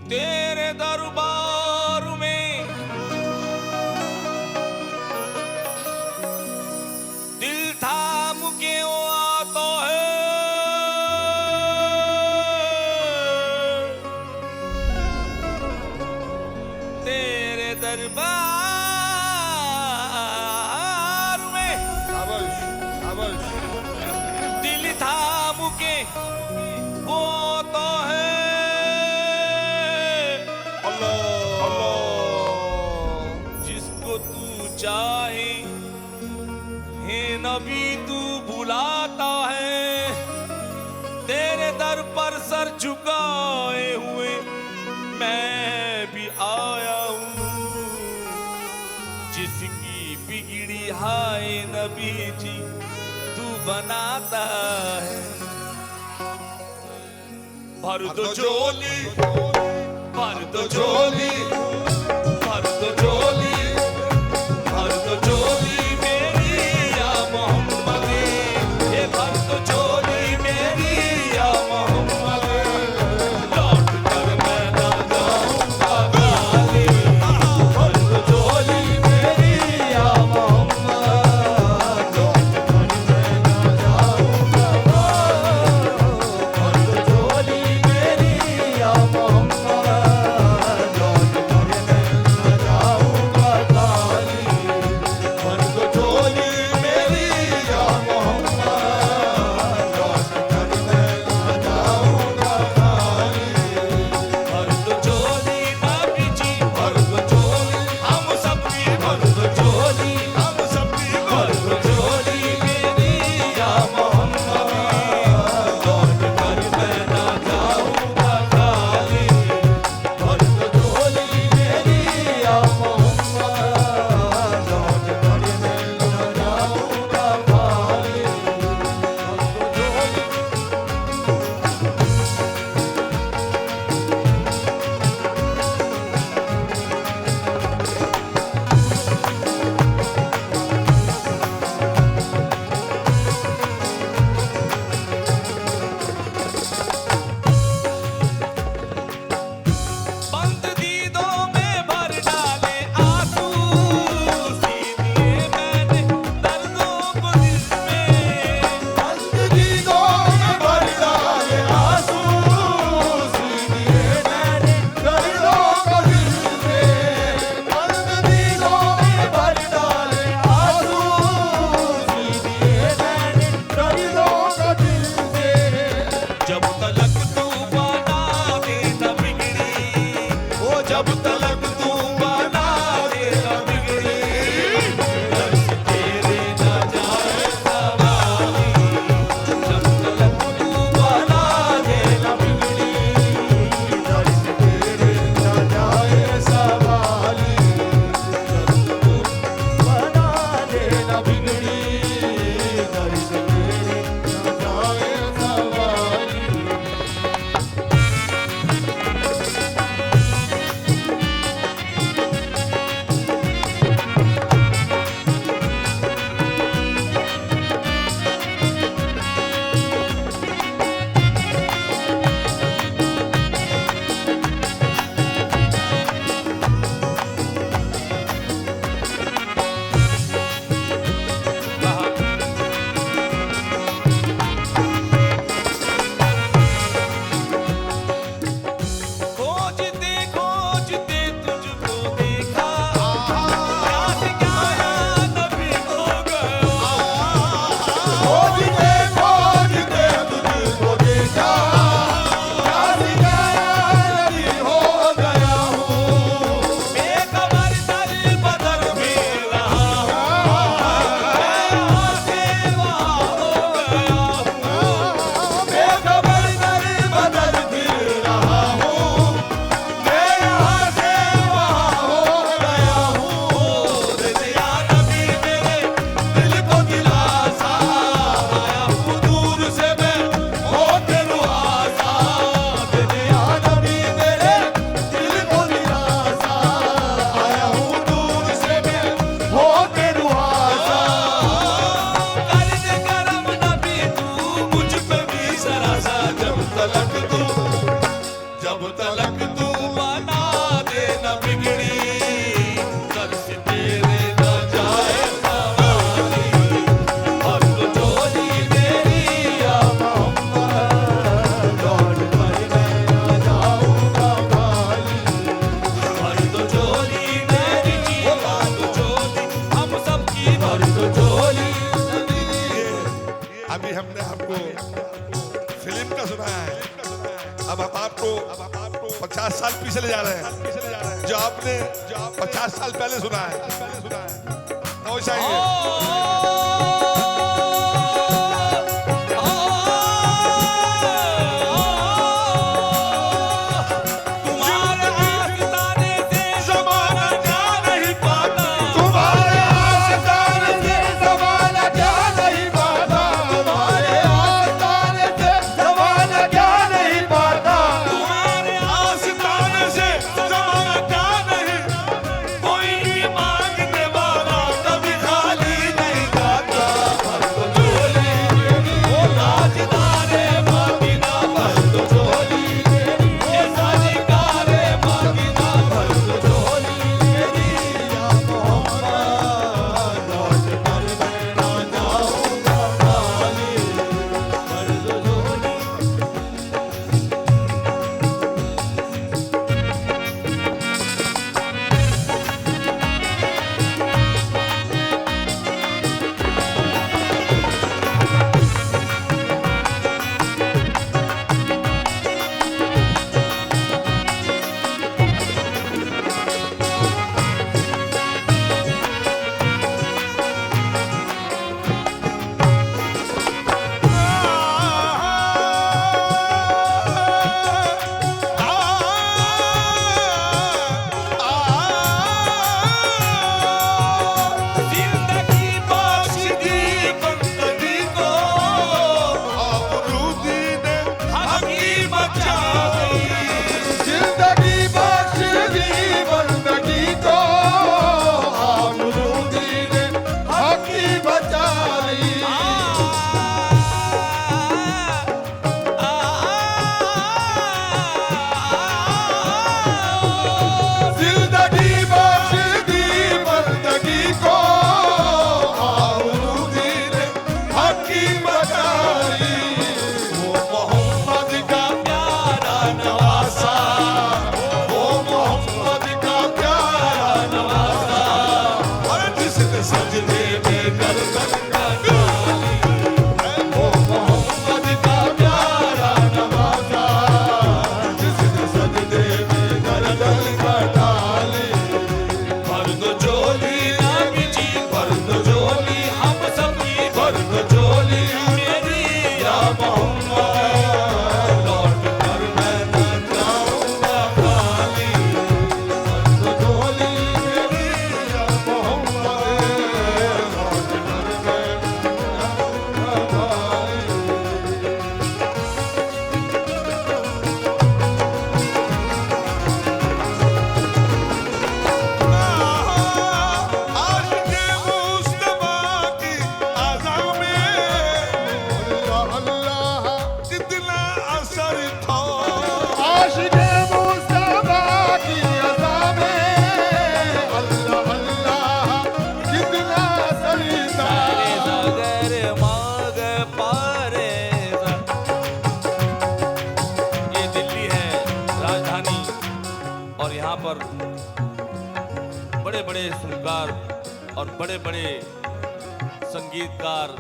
तेरे दरबार में दिल थाम के वो आता है, तेरे दरबार में दिल थाम के वो आता है। जिसको तू चाहे हे नबी तू बुलाता है, तेरे दर पर सर झुकाए हुए मैं भी आया हूँ। जिसकी बिगड़ी हाय नबी जी तू बनाता है। भर दो झोली, भर दो झोली, भर दो झोली, भर दो झोली मेरी या मोहम्मद, ये भर दो झोली मेरी या मोहम्मद। लौट कर मैं ना जाऊंगा खाली, भर दो झोली मेरी या मोहम्मद। लौट कर मैं ना जाऊंगा खाली, भर दो झोली मेरी या मोहम्मद। लौट कर मैं ना जाऊंगा खाली, भर दो झोली मेरी या मोहम्मद। लौट कर मैं ना जाऊंगा खाली, भर दो झोली नबी जी, भर दो झोली हम सबकी, भर दो झोली हम सबकी, भर दो झोली मेरी या मोहम्मद। लौट कर मैं ना जाऊंगा खाली, भर दो झोली मेरी या मोहम्मद। लौट कर मैं ना जाऊंगा खाली, बंद दीदों में भर डाले आंसू, सीने मैंने दर्दों को दिल में। बंद दीदों में भर डाले आंसू, सीने मैंने दर्दों को दिल में। बंद दीदों में भर डाले आंसू, सीने मैंने दर्दों को दिल में। जब तलक तू बना दे न बिगड़ी, ओ जब तलक तू बना दे न बिगड़ी, दर्श तेरे न जाए सवाली। जब तलक तू बना दे न बिगड़ी, दर्श तेरे न जाए सवाली। जब तू बना दे न बिगड़ी, दर्श तेरे न जाए सवाली। खोजते तुझको देखा, याद क्या नबी हो गया। खोजते तुझको देखा, याद क्या नबी हो गया हूँ। बेखबर दर बदर में रहा हूँ, मैं यहाँ से वहाँ हो गया हूँ। बेखबर दर बदर फिर रहा हूँ, मैं यहाँ से वहाँ हो गया हूँ। दिया नबी मेरे दिल को दिलासा, आया हूँ दूर से मैं होके रुआसा। दिया नबी मेरे दिल को दिलासा, आया हूँ दूर से मैं होके रुआसा। कर दे करम नबी तू मुझ पे भी सरासा। जब तलक तू 50 साल पीछे ले जा रहे हैं, जो आपने 50 साल पहले सुना है। तो चाहिए बड़े बड़े सुरकार और बड़े बड़े संगीतकार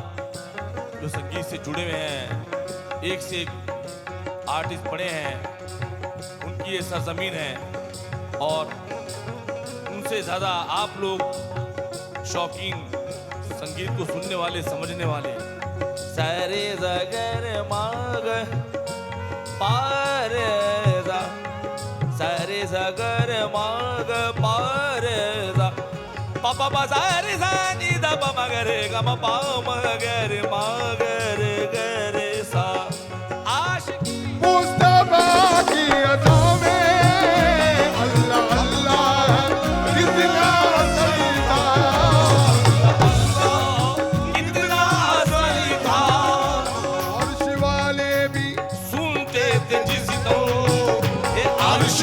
जो संगीत से जुड़े हुए हैं, एक से एक आर्टिस्ट बड़े हैं, उनकी ये सरजमीन है और उनसे ज़्यादा आप लोग शौकीन संगीत को सुनने वाले, समझने वाले। सारे जगर माग पारे दा, सारे जगर माग पारे दा, पापा बाजारे जानी दा मगरे गम पा मगर मगर गरे सा। आशिकी मुस्तफा की अदा में अल्लाह अल्लाह कितना सजदा, कितना सही था। अर्श वाले भी सुनते थे जिस तो ये अर्श